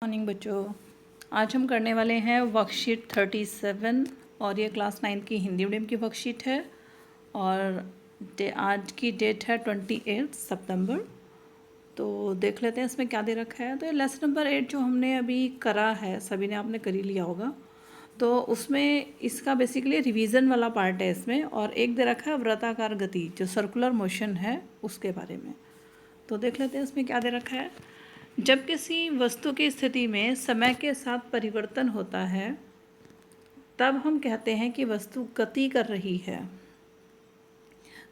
Morning बच्चों, आज हम करने वाले हैं वर्कशीट 37 और ये क्लास 9 की हिंदी मीडियम की वर्कशीट है और आज की डेट है 28 सितंबर। तो देख लेते हैं इसमें क्या दे रखा है। तो लेसन नंबर 8 जो हमने अभी करा है, सभी ने आपने कर ही लिया होगा। तो उसमें इसका बेसिकली रिवीजन वाला पार्ट है इसमें, और एक दे रखा है वृत्ताकार गति जो सर्कुलर मोशन है उसके बारे में। तो देख लेते हैं इसमें क्या दे रखा है। जब किसी वस्तु की स्थिति में समय के साथ परिवर्तन होता है तब हम कहते हैं कि वस्तु गति कर रही है।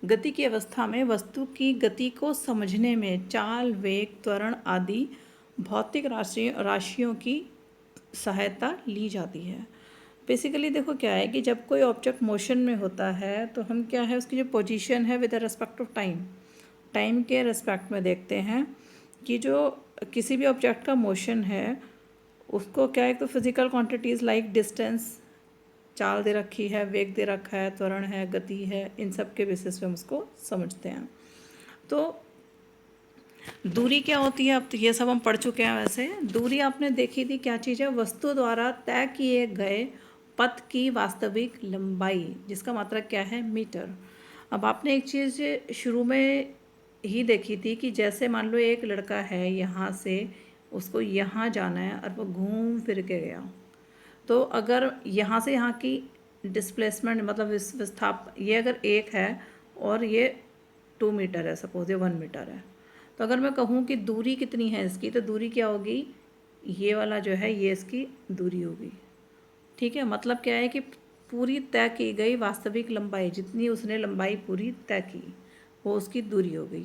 गति की अवस्था में वस्तु की गति को समझने में चाल, वेग, त्वरण आदि भौतिक राशियों की सहायता ली जाती है। बेसिकली देखो क्या है कि जब कोई ऑब्जेक्ट मोशन में होता है तो हम क्या है, उसकी जो पोजीशन है विद रिस्पेक्ट ऑफ टाइम के रिस्पेक्ट में देखते हैं कि जो किसी भी ऑब्जेक्ट का मोशन है उसको क्या है, तो फिजिकल क्वांटिटीज़ लाइक डिस्टेंस, चाल दे रखी है, वेग दे रखा है, त्वरण है, गति है, इन सब के बेसिस पे हम उसको समझते हैं। तो दूरी क्या होती है, अब तो ये सब हम पढ़ चुके हैं। वैसे दूरी आपने देखी थी क्या चीज़ है, वस्तु द्वारा तय किए गए पथ की वास्तविक लंबाई, जिसका मात्रक क्या है, मीटर। अब आपने एक चीज़ शुरू में ही देखी थी कि जैसे मान लो एक लड़का है, यहाँ से उसको यहाँ जाना है और वो घूम फिर के गया, तो अगर यहाँ से यहाँ की डिस्प्लेसमेंट मतलब विस्थाप ये अगर 1 है और ये 2 मीटर है, सपोज ये 1 मीटर है, तो अगर मैं कहूँ कि दूरी कितनी है इसकी, तो दूरी क्या होगी, ये वाला जो है ये इसकी दूरी होगी। ठीक है, मतलब क्या है कि पूरी तय की गई वास्तविक लंबाई, जितनी उसने लंबाई पूरी तय की वो उसकी दूरी हो गई।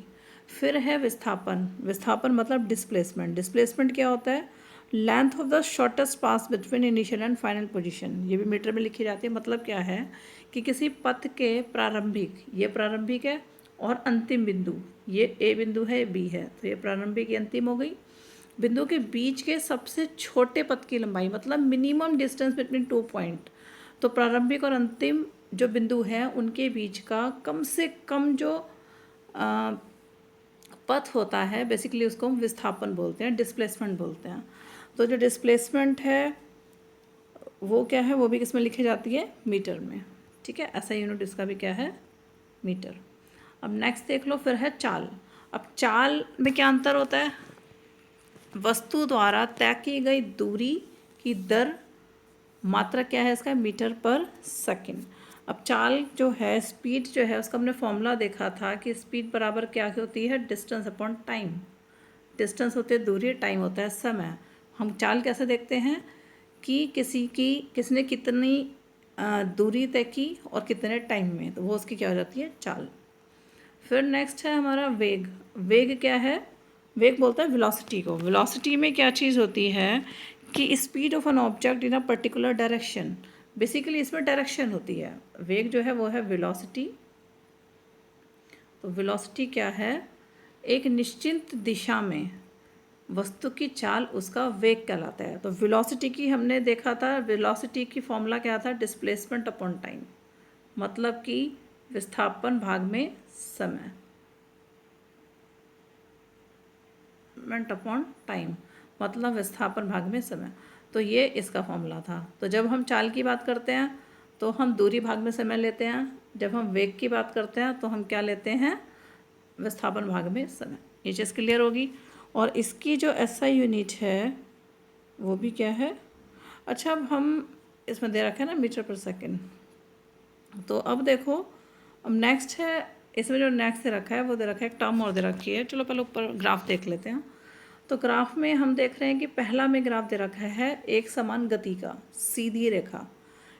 फिर है विस्थापन मतलब डिस्प्लेसमेंट क्या होता है, length of the shortest pass between initial and final position, ये भी मीटर में लिखी जाती है। मतलब क्या है कि किसी पथ के प्रारंभिक, ये प्रारंभिक है, और अंतिम बिंदु, ये ए बिंदु है, बी है, तो ये प्रारंभिक ये अंतिम हो गई, बिंदु के बीच के सबसे छोटे पथ की लंबाई मतलब मिनिमम डिस्टेंस बिटवीन 2 पॉइंट। तो प्रारंभिक और अंतिम जो बिंदु है उनके बीच का कम से कम जो पथ होता है, बेसिकली उसको हम विस्थापन बोलते हैं, डिस्प्लेसमेंट बोलते हैं। तो जो डिस्प्लेसमेंट है वो क्या है, वो भी किस में लिखी जाती है, मीटर में। ठीक है, ऐसा यूनिट इसका भी क्या है, मीटर। अब नेक्स्ट देख लो, फिर है चाल। अब चाल में क्या अंतर होता है, वस्तु द्वारा तय की गई दूरी की दर, मात्रा क्या है इसका, मीटर पर सेकंड। अब चाल जो है, स्पीड जो है, उसका हमने फॉर्मूला देखा था कि स्पीड बराबर क्या होती है, डिस्टेंस अपॉन टाइम। डिस्टेंस होती है दूरी, टाइम होता है समय। हम चाल कैसे देखते हैं कि किसने कितनी दूरी तय की और कितने टाइम में, तो वो उसकी क्या हो जाती है, चाल। फिर नेक्स्ट है हमारा वेग क्या है, वेग बोलता है वेलोसिटी को। वेलोसिटी में क्या चीज़ होती है कि speed of an object in a particular direction, basically इसमें डायरेक्शन होती है। वेग जो है वो है वेलोसिटी। तो वेलोसिटी क्या है, एक निश्चित दिशा में वस्तु की चाल उसका वेग कहलाता है। तो वेलोसिटी की हमने देखा था, वेलोसिटी की फॉर्मूला क्या था, डिस्प्लेसमेंट अपॉन टाइम, मतलब कि विस्थापन भाग में समय, अपॉन टाइम मतलब विस्थापन भाग में समय। तो ये इसका फॉर्मूला था। तो जब हम चाल की बात करते हैं तो हम दूरी भाग में समय लेते हैं, जब हम वेग की बात करते हैं तो हम क्या लेते हैं, विस्थापन भाग में समय। ये चीज़ क्लियर होगी। और इसकी जो SI यूनिट है वो भी क्या है, अच्छा अब हम इसमें दे रखे हैं ना मीटर पर सेकेंड। तो अब देखो, अब नेक्स्ट है, इसमें जो नेक्स्ट दे रखा है वो दे रखा है, एक टर्म और दे रखी है। चलो पहले ऊपर ग्राफ देख लेते हैं। तो ग्राफ में हम देख रहे हैं कि पहला में ग्राफ दे रखा है एक समान गति का, सीधी रेखा।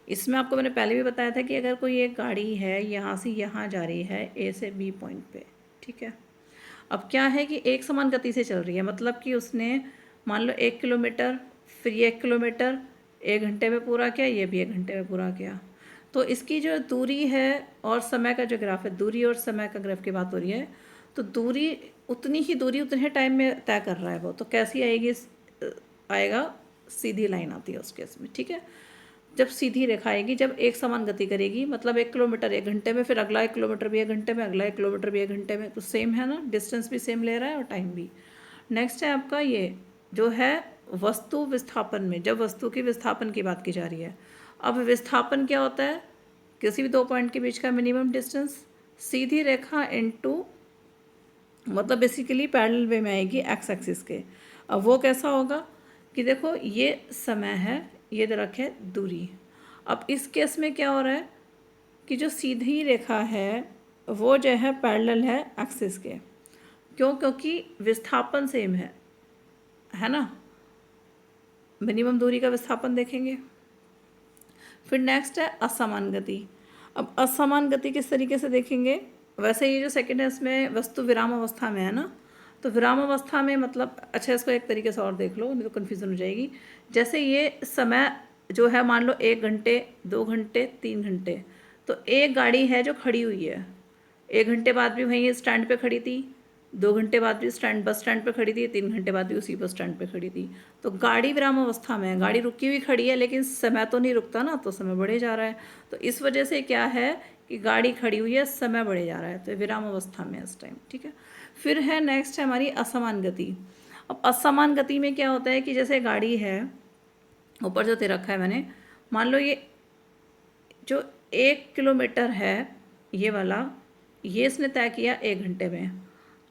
इसमें आपको मैंने पहले भी बताया था कि अगर कोई एक गाड़ी है यहाँ से यहाँ जा रही है A से B पॉइंट पे, ठीक है। अब क्या है कि एक समान गति से चल रही है, मतलब कि उसने मान लो 1 किलोमीटर, फिर ये 1 किलोमीटर 1 घंटे में पूरा किया, ये भी 1 घंटे में पूरा किया। तो इसकी जो दूरी है और समय का जो ग्राफ है, दूरी और समय का ग्राफ की बात हो रही है, तो दूरी उतनी ही दूरी उतने टाइम में तय कर रहा है वो। तो कैसी आएगी, आएगा सीधी लाइन आती है उस केस में, ठीक है। जब सीधी रेखा आएगी, जब एक समान गति करेगी, मतलब 1 किलोमीटर 1 घंटे में, फिर अगला 1 किलोमीटर भी 1 घंटे में, अगला 1 किलोमीटर भी 1 घंटे में, तो सेम है ना, डिस्टेंस भी सेम ले रहा है और टाइम भी। नेक्स्ट है आपका ये जो है वस्तु विस्थापन में, जब वस्तु की विस्थापन की बात की जा रही है, अब विस्थापन क्या होता है? किसी भी दो पॉइंट के बीच का मिनिमम डिस्टेंस, सीधी रेखा इनटू, मतलब बेसिकली पैरेलल वे में आएगी एक्स एक्सिस के। अब वो कैसा होगा कि देखो ये समय है, ये दे रखे दूरी। अब इस केस में क्या हो रहा है कि जो सीधी रेखा है वो जो है पैरेलल है एक्सिस के। क्यों? क्योंकि विस्थापन सेम है ना। मिनिमम दूरी का विस्थापन देखेंगे। फिर नेक्स्ट है असमान गति। अब असमान गति किस तरीके से देखेंगे? वैसे ये जो सेकंड है इसमें वस्तु विराम अवस्था में है ना, तो विराम अवस्था में मतलब, अच्छा इसको एक तरीके से और देख लो, नहीं तो कन्फ्यूज़न हो जाएगी। जैसे ये समय जो है मान लो 1 घंटे, 2 घंटे, 3 घंटे, तो एक गाड़ी है जो खड़ी हुई है, 1 घंटे बाद भी वहीं स्टैंड पे खड़ी थी, 2 घंटे बाद भी बस स्टैंड पे खड़ी थी, 3 घंटे बाद भी उसी बस स्टैंड पे खड़ी थी। तो गाड़ी विराम अवस्था में है, गाड़ी रुकी हुई खड़ी है, लेकिन समय तो नहीं रुकता ना, तो समय बढ़े जा रहा है। तो इस वजह से क्या है कि गाड़ी खड़ी हुई है, समय बढ़े जा रहा है, तो विराम अवस्था में है इस टाइम। ठीक है। फिर है नेक्स्ट है हमारी असमान गति। अब असमान गति में क्या होता है कि जैसे गाड़ी है, ऊपर जो दे रखा है मैंने, मान लो ये जो 1 किलोमीटर है ये वाला, ये इसने तय किया 1 घंटे में।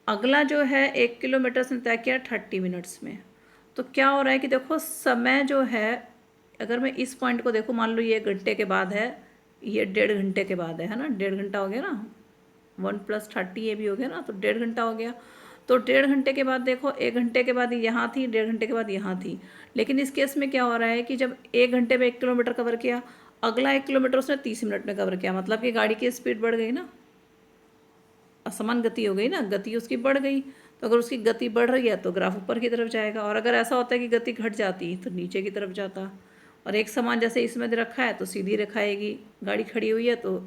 अगला जो है 1 किलोमीटर इसने तय किया 30 मिनट्स में। तो क्या हो रहा है कि देखो समय जो है, अगर मैं इस पॉइंट को देखूँ, मान लो ये 1 घंटे के बाद है, ये 1.5 घंटे के बाद है ना, 1.5 घंटा हो गया ना, 1 + 30 ये भी हो गया ना, तो 1.5 घंटा हो गया। तो 1.5 घंटे के बाद देखो, 1 घंटे के बाद यहाँ थी, 1.5 घंटे के बाद यहाँ थी। लेकिन इस केस में क्या हो रहा है कि जब 1 घंटे में 1 किलोमीटर कवर किया, अगला 1 किलोमीटर उसने 30 मिनट में कवर किया, मतलब कि गाड़ी की स्पीड बढ़ गई ना, असमान गति हो गई ना, गति उसकी बढ़ गई। तो अगर उसकी गति बढ़ रही है तो ग्राफ ऊपर की तरफ जाएगा, और अगर ऐसा होता है कि गति घट जाती तो नीचे की तरफ जाता। और एक समान जैसे इसमें दे रखा है तो सीधी रेखा आएगी, गाड़ी खड़ी हुई है तो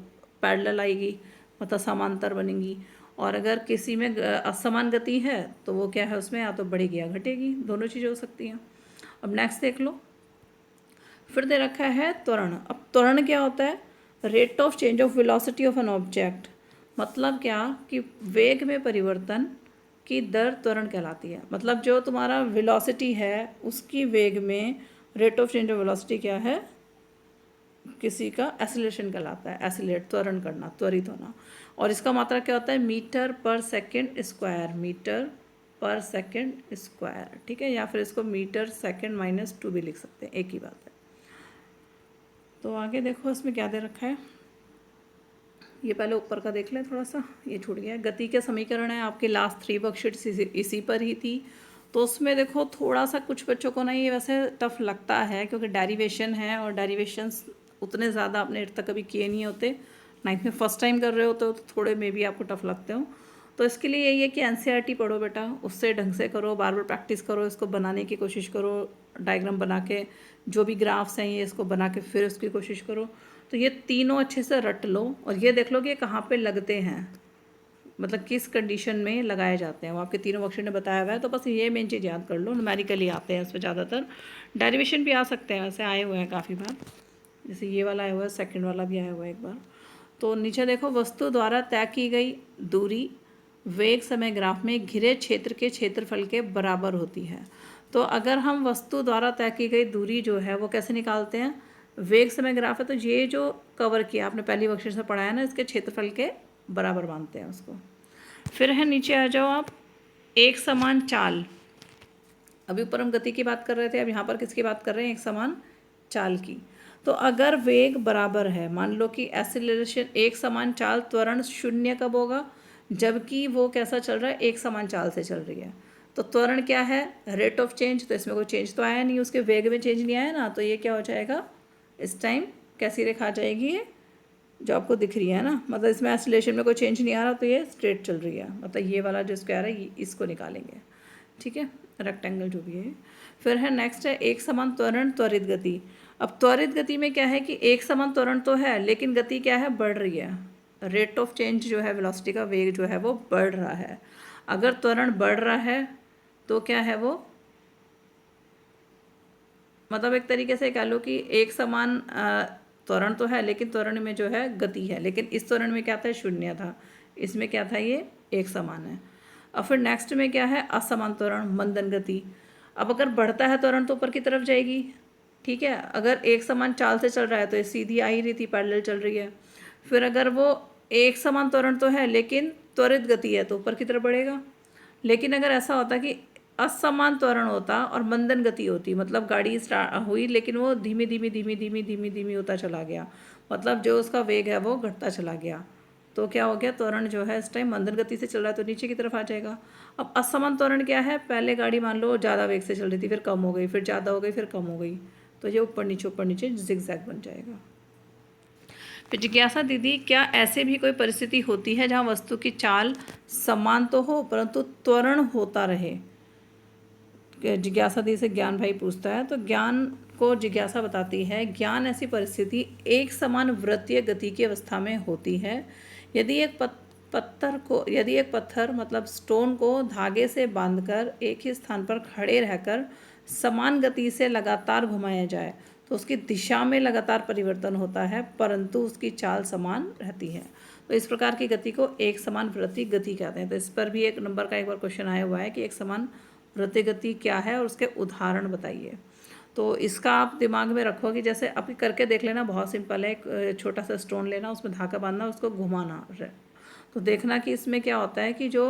पैरेलल आएगी, मतलब समांतर बनेंगी। और अगर किसी में असमान गति है तो वो क्या है, उसमें या तो बढ़ेगी या घटेगी, दोनों चीज़ें हो सकती हैं। अब नेक्स्ट देख लो, फिर दे रखा है त्वरण। अब त्वरण क्या होता है? Rate of change of velocity of an object. मतलब क्या कि वेग में परिवर्तन की दर त्वरण कहलाती है। मतलब जो तुम्हारा वेलोसिटी है उसकी वेग में rate of change of velocity क्या है, किसी का एसिलेशन कहलाता है। एसिलेट, त्वरण करना, त्वरित होना। और इसका मात्रा क्या होता है? मीटर पर सेकेंड स्क्वायर, मीटर पर सेकेंड स्क्वायर। ठीक है, या फिर इसको मीटर सेकेंड -2 भी लिख सकते हैं, एक ही बात है। तो आगे देखो इसमें क्या दे रखा है, ये पहले ऊपर का देख लें थोड़ा सा, ये छूट गया। गति के समीकरण है आपके, लास्ट 3 वर्कशीट्स इसी पर ही थी। तो उसमें देखो थोड़ा सा कुछ बच्चों को ना ये वैसे टफ लगता है, क्योंकि डेरिवेशन है, और डेरिवेशंस उतने ज़्यादा आपने तक कभी किए नहीं होते, 9th में फर्स्ट टाइम कर रहे हो तो थोड़े में भी आपको टफ लगते हो। तो इसके लिए यही है कि एनसीईआरटी पढ़ो बेटा, उससे ढंग से करो, बार बार प्रैक्टिस करो, इसको बनाने की कोशिश करो, डायग्राम बना के, जो भी ग्राफ्स हैं ये इसको बना के फिर उसकी कोशिश करो। तो ये तीनों अच्छे से रट लो, और ये देख लो कि कहाँ पे लगते हैं, मतलब किस कंडीशन में लगाए जाते हैं, वो आपके तीनों वर्कशीट ने बताया हुआ है। तो बस ये मेन चीज़ याद कर लो, न्यूमेरिकली आते हैं इसमें ज़्यादातर, डेरिवेशन भी आ सकते हैं, वैसे आए हुए हैं काफ़ी बार, जैसे ये वाला आया हुआ है, सेकंड वाला भी आया हुआ है एक बार। तो नीचे देखो, वस्तु द्वारा तय की गई दूरी वेग समय ग्राफ में घिरे क्षेत्र के क्षेत्रफल के बराबर होती है। तो अगर हम वस्तु द्वारा तय की गई दूरी जो है वो कैसे निकालते हैं, वेग समय ग्राफ है तो ये जो कवर किया आपने पहली वर्कशीट से पढ़ाया ना, इसके क्षेत्रफल के बराबर मानते हैं उसको। फिर है नीचे आ जाओ आप, एक समान चाल। अभी ऊपर हम गति की बात कर रहे थे, अब यहाँ पर किसकी बात कर रहे हैं? एक समान चाल की। तो अगर वेग बराबर है, मान लो कि एक्सीलरेशन, एक समान चाल, त्वरण 0 कब होगा? जबकि वो कैसा चल रहा है? एक समान चाल से चल रही है। तो त्वरण क्या है? Rate of change. तो इसमें कोई चेंज तो आया नहीं, उसके वेग में चेंज नहीं आया ना, तो ये क्या हो जाएगा इस टाइम? कैसी रेखा आ जाएगी ये जो आपको दिख रही है ना, मतलब इसमें एक्सीलरेशन में कोई चेंज नहीं आ रहा, तो ये स्ट्रेट चल रही है, मतलब ये वाला जो स्क्वायर है इसको निकालेंगे। ठीक है, रेक्टेंगल जो भी है। फिर है नेक्स्ट है एक समान त्वरण त्वरित गति। अब त्वरित गति में क्या है कि एक समान त्वरण तो है, लेकिन गति क्या है? बढ़ रही है। रेट ऑफ चेंज जो है, वेलोसिटी का वेग जो है वो बढ़ रहा है। अगर त्वरण बढ़ रहा है तो क्या है वो, मतलब एक तरीके से कह लो कि एक समान त्वरण तो है, लेकिन त्वरण में जो है गति है, लेकिन इस त्वरण में क्या था? 0 था, इसमें क्या था? ये एक समान है। और फिर नेक्स्ट में क्या है? असमान त्वरण, मंदन गति। अब अगर बढ़ता है त्वरण तो ऊपर की तरफ जाएगी, ठीक है। अगर एक समान चाल से चल रहा है तो ये सीधी आ ही रही थी, पैरेलल चल रही है। फिर अगर वो एक समान त्वरण तो है लेकिन त्वरित गति है तो ऊपर की तरफ बढ़ेगा। लेकिन अगर ऐसा होता कि असमान त्वरण होता और मंदन गति होती, मतलब गाड़ी स्टार्ट हुई लेकिन वो धीमी धीमी धीमी धीमी धीमी धीमी होता चला गया, मतलब जो उसका वेग है वो घटता चला गया, तो क्या हो गया, त्वरण जो है इस टाइम मंदन गति से चल रहा है तो नीचे की तरफ आ जाएगा। अब असमान त्वरण क्या है, पहले गाड़ी मान लो ज़्यादा वेग से चल रही थी, फिर कम हो गई, फिर ज़्यादा हो गई, फिर कम हो गई, तो ये ऊपर नीचे जिगजैग बन जाएगा। फिर जिज्ञासा दीदी, क्या ऐसे भी कोई परिस्थिति होती है जहाँ वस्तु की चाल समान तो हो परंतु त्वरण होता रहे? जिज्ञासा दी से ज्ञान भाई पूछता है, तो ज्ञान को जिज्ञासा बताती है, ज्ञान ऐसी परिस्थिति एक समान वृत्तीय गति की अवस्था में होती है यदि एक पत्थर मतलब स्टोन को धागे से बांधकर एक ही स्थान पर खड़े रहकर समान गति से लगातार घुमाया जाए तो उसकी दिशा में लगातार परिवर्तन होता है परंतु उसकी चाल समान रहती है। तो इस प्रकार की गति को एक समान वृत्तीय गति कहते हैं। तो इस पर भी एक नंबर का एक बार क्वेश्चन आया हुआ है कि एक समान वृत्तीय गति क्या है और उसके उदाहरण बताइए। तो इसका आप दिमाग में रखो कि जैसे आप करके देख लेना, बहुत सिंपल है। एक छोटा सा स्टोन लेना, उसमें धागा बांधना, उसको घुमाना, तो देखना कि इसमें क्या होता है कि जो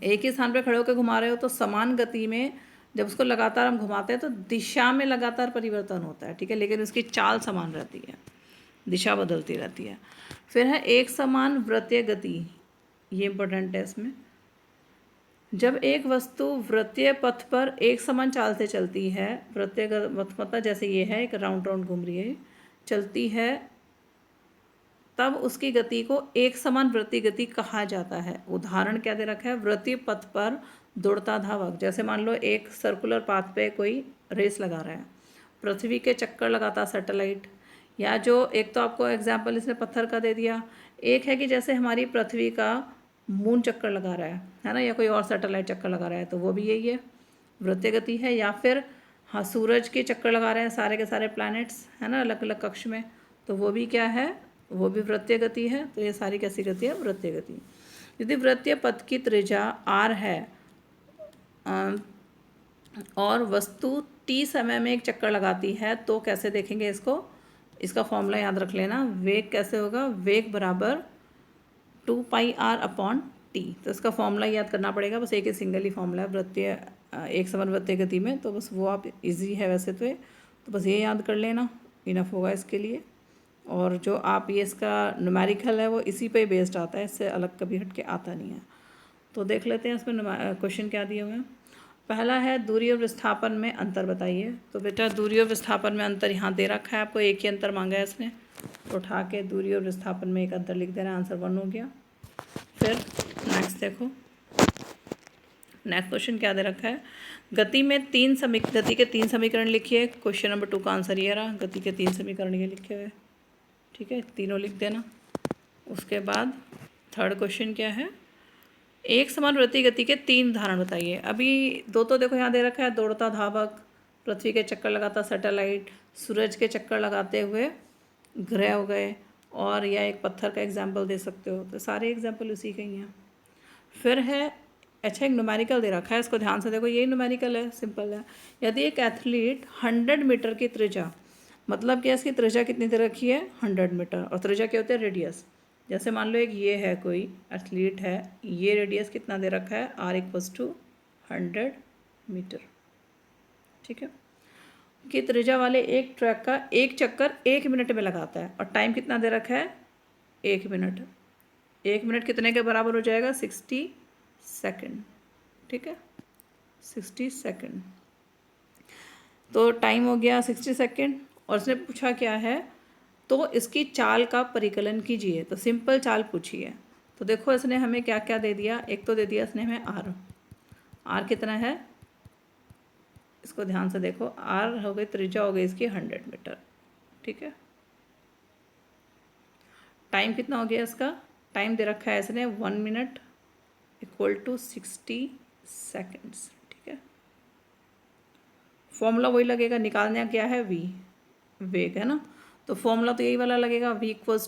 एक ही स्थान पर खड़े होकर घुमा रहे हो तो समान गति में जब उसको लगातार हम घुमाते हैं तो दिशा में लगातार परिवर्तन होता है, ठीक है, लेकिन उसकी चाल समान रहती है, दिशा बदलती रहती है। फिर है एक समान वृत्तीय गति, ये इंपॉर्टेंट है इसमें। जब एक वस्तु वृत्तीय पथ पर एक समान चाल से चलती है, वृत्तीय पथ मतलब जैसे ये है एक राउंड राउंड घूम रही है, चलती है, तब उसकी गति को एक समान वृत्तीय गति कहा जाता है। उदाहरण क्या दे रखा है, वृत्तीय पथ पर दौड़ता धावक। जैसे मान लो एक सर्कुलर पाथ पे कोई रेस लगा रहा है, पृथ्वी के चक्कर लगाता सैटेलाइट, या जो एक तो आपको एग्जाम्पल इसने पत्थर का दे दिया, एक है कि जैसे हमारी पृथ्वी का मून चक्कर लगा रहा है ना, या कोई और सैटेलाइट चक्कर लगा रहा है, तो वो भी यही है, वृत्तीय गति है। या फिर हाँ, सूरज के चक्कर लगा रहे हैं सारे के सारे प्लैनेट्स, है ना, अलग अलग कक्ष में, तो वो भी क्या है, वो भी वृत्तीय गति है। तो ये सारी कैसी गति है, वृत्तीय गति। यदि वृत्तीय पथ की त्रिज्या r है और वस्तु t समय में एक चक्कर लगाती है तो कैसे देखेंगे इसको, इसका फॉर्मूला याद रख लेना, वेग कैसे होगा, वेग बराबर 2πr/t। तो इसका फॉर्मूला याद करना पड़ेगा, बस एक ही सिंगल ही फॉर्मूला है वृत्तीय एक समान वृत्तीय गति में, तो बस वो आप इजी है वैसे तो बस ये याद कर लेना, इनफ होगा इसके लिए। और जो आप ये इसका न्यूमेरिकल है वो इसी पे बेस्ड आता है, इससे अलग कभी हट के आता नहीं है। तो देख लेते हैं इसमें क्वेश्चन क्या दिए हुए हैं। पहला है दूरी और विस्थापन में अंतर बताइए। तो बेटा दूरी और विस्थापन में अंतर यहाँ दे रखा है, आपको एक ही अंतर मांगा है इसने, तो उठा के दूरी और विस्थापन में एक अंतर लिख देना, आंसर 1 हो गया। फिर नेक्स्ट देखो, नेक्स्ट क्वेश्चन क्या दे रखा है, गति के 3 समीकरण लिखिए। क्वेश्चन नंबर 2 का आंसर ये रहा, गति के 3 समीकरण ये लिखे हुए, ठीक है, तीनों लिख देना। उसके बाद थर्ड क्वेश्चन क्या है, एक समान वृत्तीय गति के 3 उदाहरण बताइए। अभी दो तो देखो यहाँ दे रखा है, दौड़ता धावक, पृथ्वी के चक्कर लगाता सैटेलाइट, सूरज के चक्कर लगाते हुए ग्रह हो गए, और या एक पत्थर का एग्जाम्पल दे सकते हो, तो सारे एग्जाम्पल उसी के ही हैं। फिर है अच्छा, एक न्यूमेरिकल दे रखा है, इसको ध्यान से देखो, यही न्यूमेरिकल है, सिंपल है। यदि एक एथलीट 100 मीटर की त्रिज्या, मतलब कि इसकी त्रिज्या कितनी दे रखी है, 100 मीटर, और त्रिज्या क्या होती है, रेडियस। जैसे मान लो एक ये है, कोई एथलीट है, ये रेडियस कितना दे रखा है, r = 100 मीटर, ठीक है, कि त्रिज्या वाले एक ट्रैक का एक चक्कर 1 मिनट में लगाता है, और टाइम कितना दे रखा है, 1 मिनट। 1 मिनट कितने के बराबर हो जाएगा, 60 सेकेंड, ठीक है, 60 सेकेंड। तो टाइम हो गया 60 सेकेंड, और इसने पूछा क्या है, तो इसकी चाल का परिकलन कीजिए। तो सिंपल चाल पूछी है, तो देखो इसने हमें क्या क्या दे दिया, एक तो दे दिया इसने हमें आर कितना है, इसको ध्यान से देखो, आर हो गई, त्रिज्या हो गई इसकी 100 मीटर, ठीक है। टाइम कितना हो गया इसका, टाइम दे रखा है इसने 1 मिनट = 60 सेकेंड्स, ठीक है। फॉर्मूला वही लगेगा, निकालना क्या है, वी, वेग है ना, तो फॉर्मूला तो यही वाला लगेगा, v =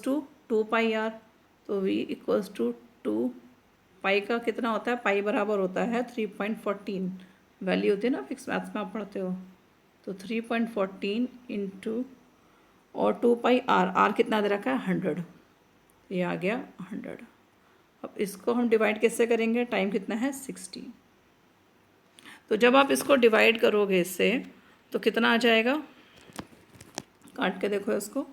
2πr। तो v = 2 पाई का कितना होता है, पाई बराबर होता है 3.14, वैल्यू होती है ना फिक्स, मैथ्स में आप पढ़ते हो। तो 3.14 इंटू और 2 पाई आर कितना दे रखा है 100, ये आ गया 100। अब इसको हम डिवाइड कैसे करेंगे, टाइम कितना है 60। तो जब आप इसको डिवाइड करोगे इससे तो कितना आ जाएगा, काट के देखो इसको,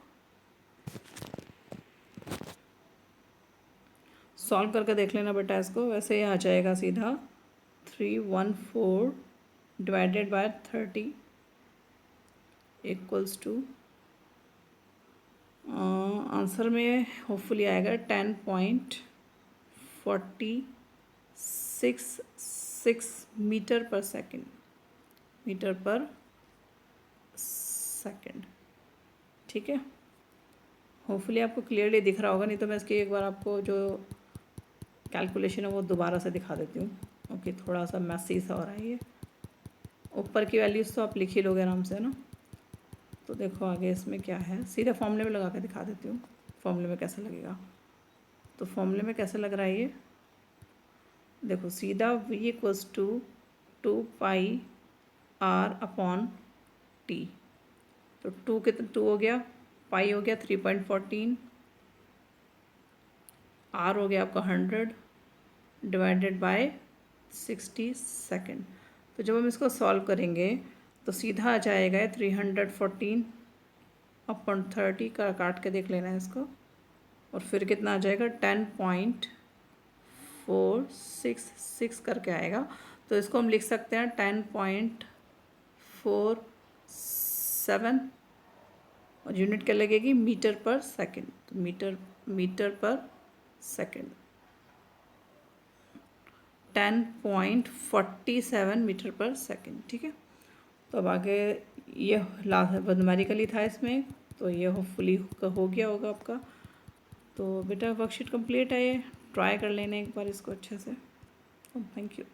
सॉल्व करके देख लेना बेटा इसको। वैसे ही आ जाएगा सीधा 314 divided by 30 equals to, answer में होपफुली आएगा 10.46 मीटर पर सेकंड, मीटर पर सेकंड। ठीक है, होपफुली आपको क्लियरली दिख रहा होगा, नहीं तो मैं इसकी एक बार आपको जो कैलकुलेशन है वो दोबारा से दिखा देती हूँ। ओके, थोड़ा सा मैसी सा हो रहा है ये। ऊपर की वैल्यूज़ तो आप लिख ही लोगे आराम से ना। तो देखो आगे इसमें क्या है, सीधे फॉर्मूले में लगा के दिखा देती हूँ फॉर्मूले में कैसे लगेगा। तो फॉर्मूले में कैसे लग रहा है ये, देखो सीधा v equals to 2 pi r/t। तो 2 कितना, 2 हो गया, पाई हो गया 3.14, r हो गया आपका 100 डिवाइडेड बाय 60 सेकेंड। तो जब हम इसको सॉल्व करेंगे तो सीधा आ जाएगा 314/30 का, काट के देख लेना है इसको, और फिर कितना आ जाएगा 10.466 करके आएगा। तो इसको हम लिख सकते हैं 10.47, और यूनिट क्या लगेगी मीटर पर सेकंड। तो मीटर पर सेकंड 10.47 मीटर पर सेकंड। ठीक है, तो अब आगे ये लास्ट न्यूमेरिकली था इसमें, तो ये होपफुली हो गया होगा आपका। तो बेटा वर्कशीट कंप्लीट है, ये ट्राई कर लेना एक बार इसको अच्छे से। Thank you.